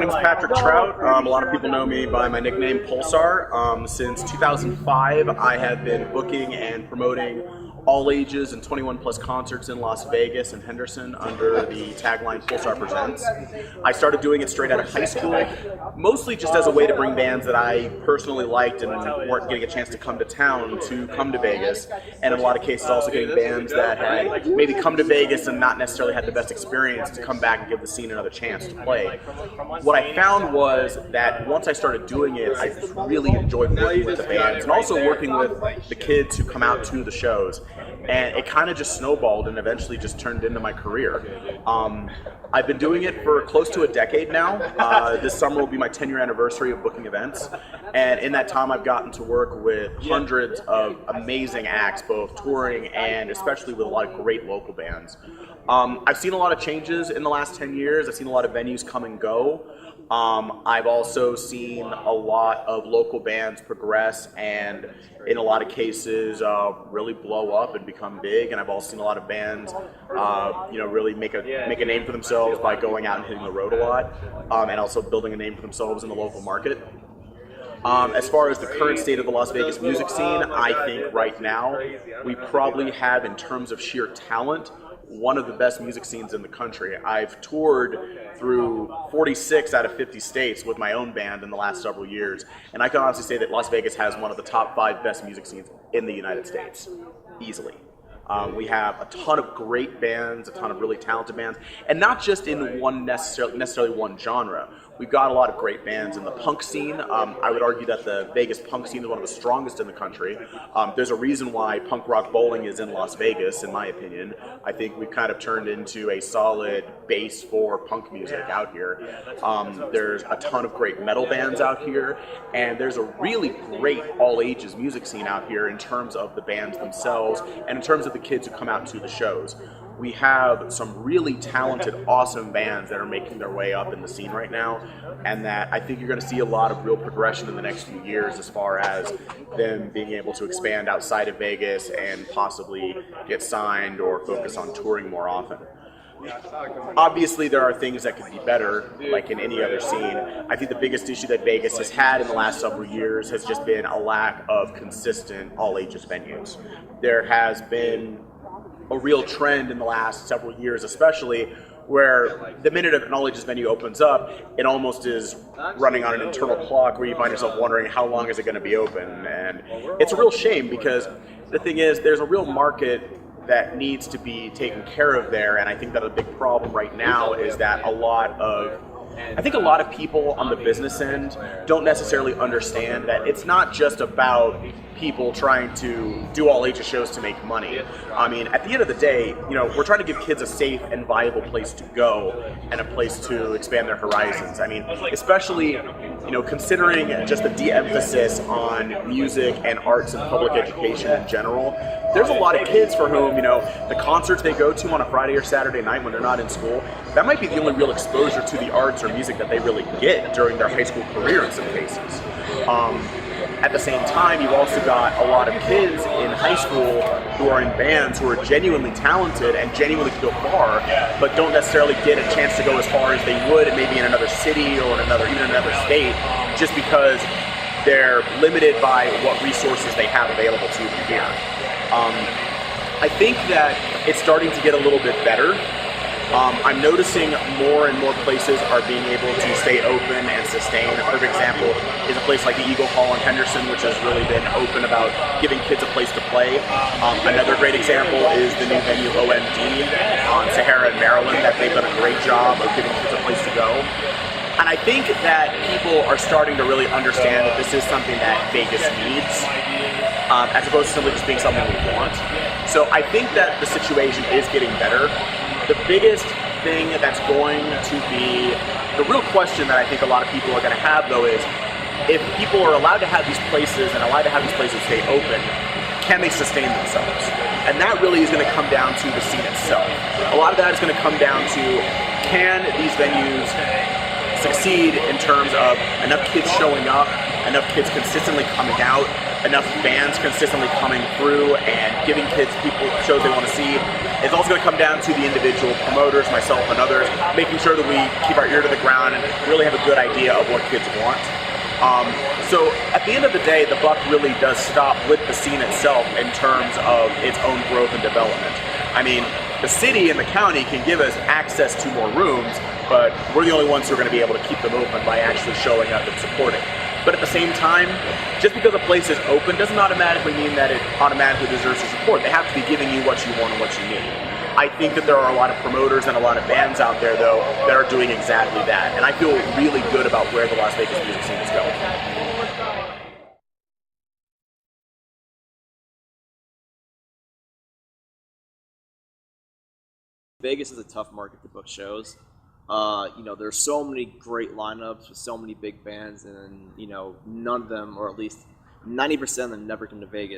name's Patrick Trout. A lot of people know me by my nickname Pulsar. Since 2005, I have been booking and promoting all ages and 21 plus concerts in Las Vegas and Henderson under the tagline Pulsar Presents. I started doing it straight out of high school, mostly just as a way to bring bands that I personally liked and weren't getting a chance to come to town to come to Vegas, and in a lot of cases also getting bands that had maybe come to Vegas and not necessarily had the best experience to come back and give the scene another chance to play. What I found was that once I started doing it, I just really enjoyed working with the bands and also working with the kids who come out to the shows. And it kind of just snowballed and eventually just turned into my career. I've been doing it for close to a decade now. This summer will be my 10-year anniversary of booking events. And in that time, I've gotten to work with hundreds of amazing acts, both touring and especially with a lot of great local bands. I've seen a lot of changes in the last 10 years. I've seen a lot of venues come and go. I've also seen a lot of local bands progress and in a lot of cases really blow up and become big, and I've also seen a lot of bands really make a name for themselves by going out and hitting the road a lot, and also building a name for themselves in the local market. As far as the current state of the Las Vegas music scene, I think right now we probably have, in terms of sheer talent, one of the best music scenes in the country. I've toured through 46 out of 50 states with my own band in the last several years, and I can honestly say that Las Vegas has one of the top 5 best music scenes in the United States, easily. We have a ton of great bands, a ton of really talented bands, and not just in one necessarily one genre. We've got a lot of great bands in the punk scene. I would argue that the Vegas punk scene is one of the strongest in the country. There's a reason why punk rock bowling is in Las Vegas, in my opinion. I think we've kind of turned into a solid base for punk music out here. There's a ton of great metal bands out here, and there's a really great all-ages music scene out here in terms of the bands themselves and in terms of the kids who come out to the shows. We have some really talented, awesome bands that are making their way up in the scene right now, and that I think you're going to see a lot of real progression in the next few years as far as them being able to expand outside of Vegas and possibly get signed or focus on touring more often. Obviously, there are things that could be better, like in any other scene. I think the biggest issue that Vegas has had in the last several years has just been a lack of consistent all-ages venues. There has been a real trend in the last several years, especially, where the minute an all-ages venue opens up, it almost is running on an internal clock where you find yourself wondering how long is it going to be open. And it's a real shame because the thing is, there's a real market that needs to be taken care of there, and I think that a big problem right now is that a lot of people on the business end don't necessarily understand that it's not just about people trying to do all ages shows to make money. I mean, at the end of the day, we're trying to give kids a safe and viable place to go and a place to expand their horizons. I mean, especially, considering just the de-emphasis on music and arts and public education in general, there's a lot of kids for whom, the concerts they go to on a Friday or Saturday night when they're not in school, that might be the only real exposure to the arts or music that they really get during their high school career in some cases. At the same time, you've also got a lot of kids in high school who are in bands who are genuinely talented and genuinely go far, but don't necessarily get a chance to go as far as they would maybe in another city or even another state, just because they're limited by what resources they have available to them here. I think that it's starting to get a little bit better. I'm noticing more and more places are being able to stay open and sustain. A perfect example is a place like the Eagles Hall in Henderson, which has really been open about giving kids a place to play. Another great example is the new venue OMD on Sahara in Maryland, that they've done a great job of giving kids a place to go. And I think that people are starting to really understand that this is something that Vegas needs, as opposed to simply just being something we want. So I think that the situation is getting better. The biggest thing that's going to be, the real question that I think a lot of people are going to have, though, is if people are allowed to have these places and allowed to have these places stay open, can they sustain themselves? And that really is going to come down to the scene itself. A lot of that is going to come down to, can these venues succeed in terms of enough kids showing up, enough kids consistently coming out, enough bands consistently coming through and giving kids shows they want to see. It's also going to come down to the individual promoters, myself and others, making sure that we keep our ear to the ground and really have a good idea of what kids want. So at the end of the day, the buck really does stop with the scene itself in terms of its own growth and development. I mean, the city and the county can give us access to more rooms, but we're the only ones who are going to be able to keep them open by actually showing up and supporting. But at the same time, just because a place is open doesn't automatically mean that it automatically deserves your support. They have to be giving you what you want and what you need. I think that there are a lot of promoters and a lot of bands out there, though, that are doing exactly that. And I feel really good about where the Las Vegas music scene is going. Vegas is a tough market to book shows. There's so many great lineups with so many big bands, and none of them, or at least 90% of them, never come to Vegas.